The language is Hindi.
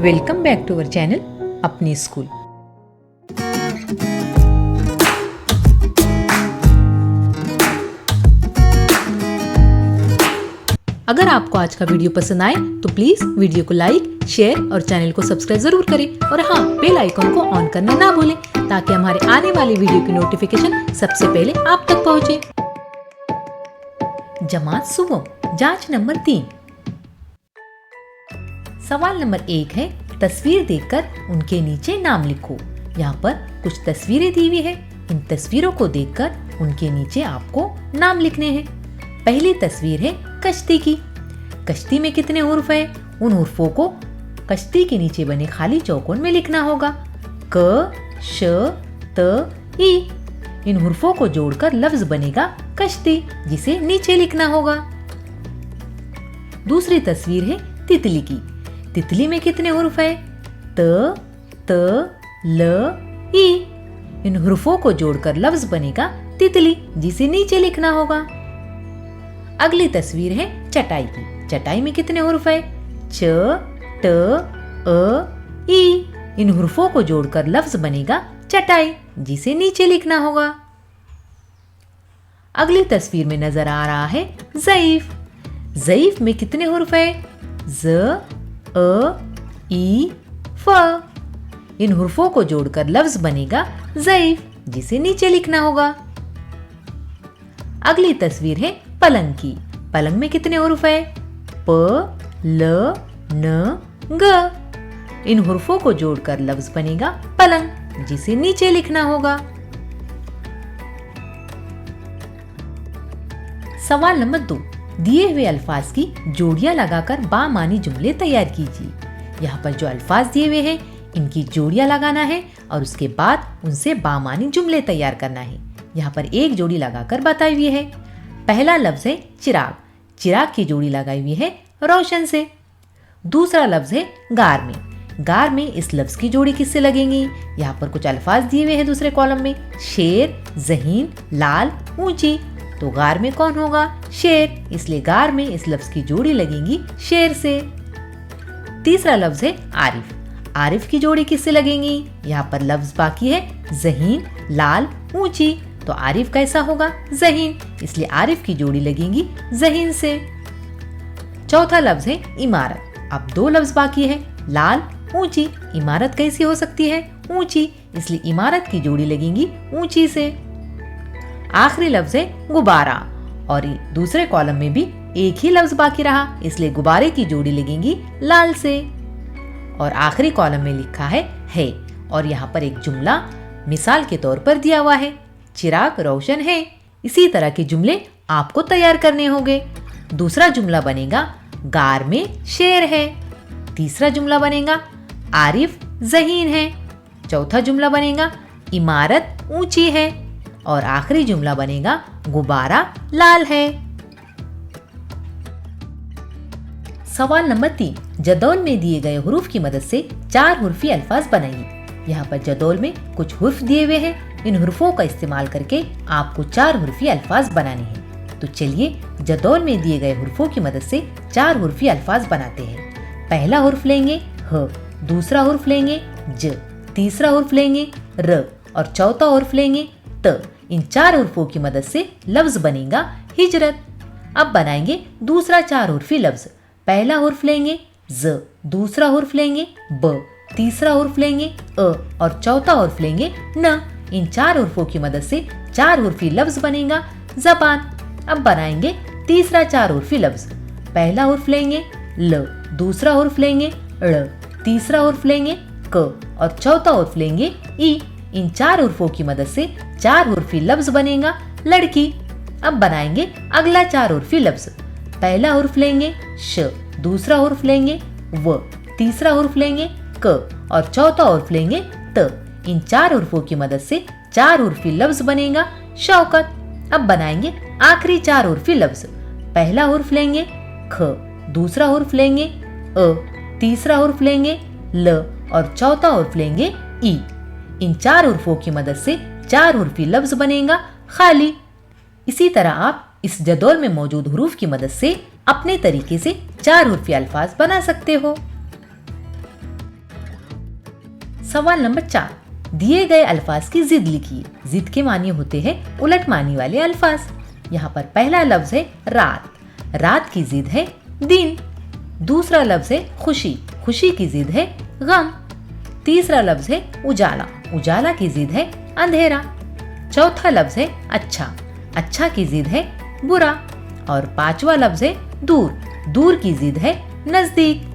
Welcome back to our channel अपनी स्कूल। अगर आपको आज का वीडियो पसंद आए तो प्लीज वीडियो को लाइक, शेयर और चैनल को सब्सक्राइब जरूर करें और हाँ, बेल आइकन को ऑन करना ना भूलें ताकि हमारे आने वाली वीडियो की नोटिफिकेशन सबसे पहले आप तक पहुंचे। जमात सुवम, जांच नंबर 3। सवाल नंबर 1 है, तस्वीर देखकर उनके नीचे नाम लिखो। यहाँ पर कुछ तस्वीरें दी हुई है, इन तस्वीरों को देखकर उनके नीचे आपको नाम लिखने हैं। पहली तस्वीर है कश्ती की। कश्ती में कितने हुर्फ है? उन हुर्फों को कश्ती के नीचे बने खाली चौकोन में लिखना होगा। क, श, त, ई। इन हुर्फों को जोड़कर लफ्ज बनेगा कश्ती, जिसे नीचे लिखना होगा। दूसरी तस्वीर है तितली की। तितली में कितने हुर्फ है? त, त, ल, ई। इन हुर्फों को जोड़कर लफ्ज बनेगा तितली, जिसे नीचे लिखना होगा। अगली तस्वीर है चटाई की। चटाई में कितने हुर्फ है? च, ट, अ, ई। इन हुर्फों को जोड़कर लफ्ज बनेगा चटाई, जिसे नीचे लिखना होगा। अगली तस्वीर में नजर आ रहा है ज़ईफ। ज़ईफ में कितने हुर्फ है? ज, अ, ई, फ। इन हुर्फों को जोड़कर लफ्ज बनेगा ज़ईफ, जिसे नीचे लिखना होगा। अगली तस्वीर है पलंग की। पलंग में कितने हुर्फ है? प, ल, न, ग। इन हुर्फों को जोड़कर लफ्ज बनेगा पलंग, जिसे नीचे लिखना होगा। सवाल नंबर 2, दिए हुए अल्फाज की जोड़ियां लगाकर बामानी जुमले तैयार कीजिए। यहाँ पर जो अल्फाज दिए हुए हैं, इनकी जोड़ियां लगाना है और उसके बाद उनसे बामानी जुमले तैयार करना है। यहाँ पर एक जोड़ी लगाकर बताई हुई है। पहला लफ्ज है चिराग। चिराग की जोड़ी लगाई हुई है रोशन से। दूसरा लफ्ज है गार में। गार में इस लफ्ज की जोड़ी किससे लगेंगी? यहाँ पर कुछ अल्फाज दिए हुए हैं दूसरे कॉलम में, शेर, जहीन, लाल, ऊंची। तो गार में कौन होगा? शेर, इसलिए गार में इस लफ्ज की जोड़ी लगेंगी शेर से। तीसरा लफ्ज है आरिफ। आरिफ की जोड़ी किससे लगेंगी? यहाँ पर लफ्ज बाकी है जहीन, लाल, ऊंची। तो आरिफ कैसा होगा? जहीन, इसलिए आरिफ की जोड़ी लगेंगी जहीन से। चौथा लफ्ज है इमारत। अब 2 लफ्ज बाकी है, लाल, ऊंची। इमारत कैसी हो सकती है? ऊंची, इसलिए इमारत की जोड़ी लगेंगी ऊंची से। आखिरी लफ्ज है गुब्बारा और दूसरे कॉलम में भी एक ही लफ्ज बाकी रहा, इसलिए गुब्बारे की जोड़ी लगेंगी लाल से। और आखिरी कॉलम में लिखा है और यहाँ पर एक जुमला मिसाल के तौर पर दिया हुआ है, चिराग रोशन है। इसी तरह के जुमले आपको तैयार करने होंगे। दूसरा जुमला बनेगा गार में शेर है। तीसरा जुमला बनेगा आरिफ जहीन है। चौथा जुमला बनेगा इमारत ऊंची है और आखिरी जुमला बनेगा गुब्बारा लाल है। सवाल नंबर 3, जदौल में दिए गए हुरूफ की मदद से 4 हुर्फी अल्फाज बनाइए। यहाँ पर जदौल में कुछ हुर्फ दिए हुए हैं, इन हुर्फों का इस्तेमाल करके आपको 4 हुर्फी अल्फाज बनाने हैं। तो चलिए जदौल में दिए गए हुर्फों की मदद से 4 हुर्फी अल्फाज बनाते हैं। पहला हुर्फ लेंगे ह, दूसरा हुर्फ लेंगे ज, तीसरा हुर्फ लेंगे र और चौथा हुर्फ लेंगे त। इन 4 हुर्फों की मदद से लफ्ज बनेगा हिजरत। अब बनाएंगे दूसरा 4 हुर्फी लफ्ज। पहला हुर्फ लेंगे ज, दूसरा हुर्फ लेंगे ब, तीसरा हुर्फ लेंगे अ और चौथा हुर्फ लेंगे न। इन 4 हुर्फों की मदद से 4 हुर्फी लफ्ज बनेगा जबान। अब बनाएंगे तीसरा 4 हुर्फी लफ्ज। पहला हुर्फ लेंगे ल, दूसरा हुर्फ लेंगे ड़, तीसरा हुर्फ लेंगे क और चौथा हुर्फ लेंगे ई। इन 4 हुर्फों की मदद से 4 हुर्फी लफ्ज बनेगा लड़की। अब बनाएंगे अगला 4 हुर्फी लफ्ज। पहला हुर्फ लेंगे श, दूसरा हुर्फ लेंगे व, तीसरा हुर्फ लेंगे क और चौथा हुर्फ लेंगे त। इन 4 हुर्फों की मदद से 4 हुर्फी लफ्ज बनेगा शौकत। अब बनाएंगे आखिरी 4 हुर्फी लफ्ज। पहला हुर्फ लेंगे ख, दूसरा हुर्फ लेंगे अ, तीसरा हुर्फ लेंगे ल और चौथा हुर्फ लेंगे ई। इन 4 हुर्फों की मदद से 4 हुर्फी लफ्ज बनेगा खाली। इसी तरह आप इस जदौल में मौजूद हुरूफ की मदद से अपने तरीके से 4 हुर्फी अल्फाज बना सकते हो। सवाल नंबर 4, दिए गए अल्फाज की जिद लिखिए। जिद के मानी होते हैं उलट मानी वाले अल्फाज। यहाँ पर पहला लफ्ज है रात, रात की जिद है दिन। दूसरा लफ्ज है खुशी, खुशी की जिद है गम। तीसरा लफ्ज है उजाला, उजाला की जिद है अंधेरा। चौथा लफ्ज है अच्छा, अच्छा की जिद है बुरा। और पांचवा लफ्ज है दूर, दूर की जिद है नजदीक।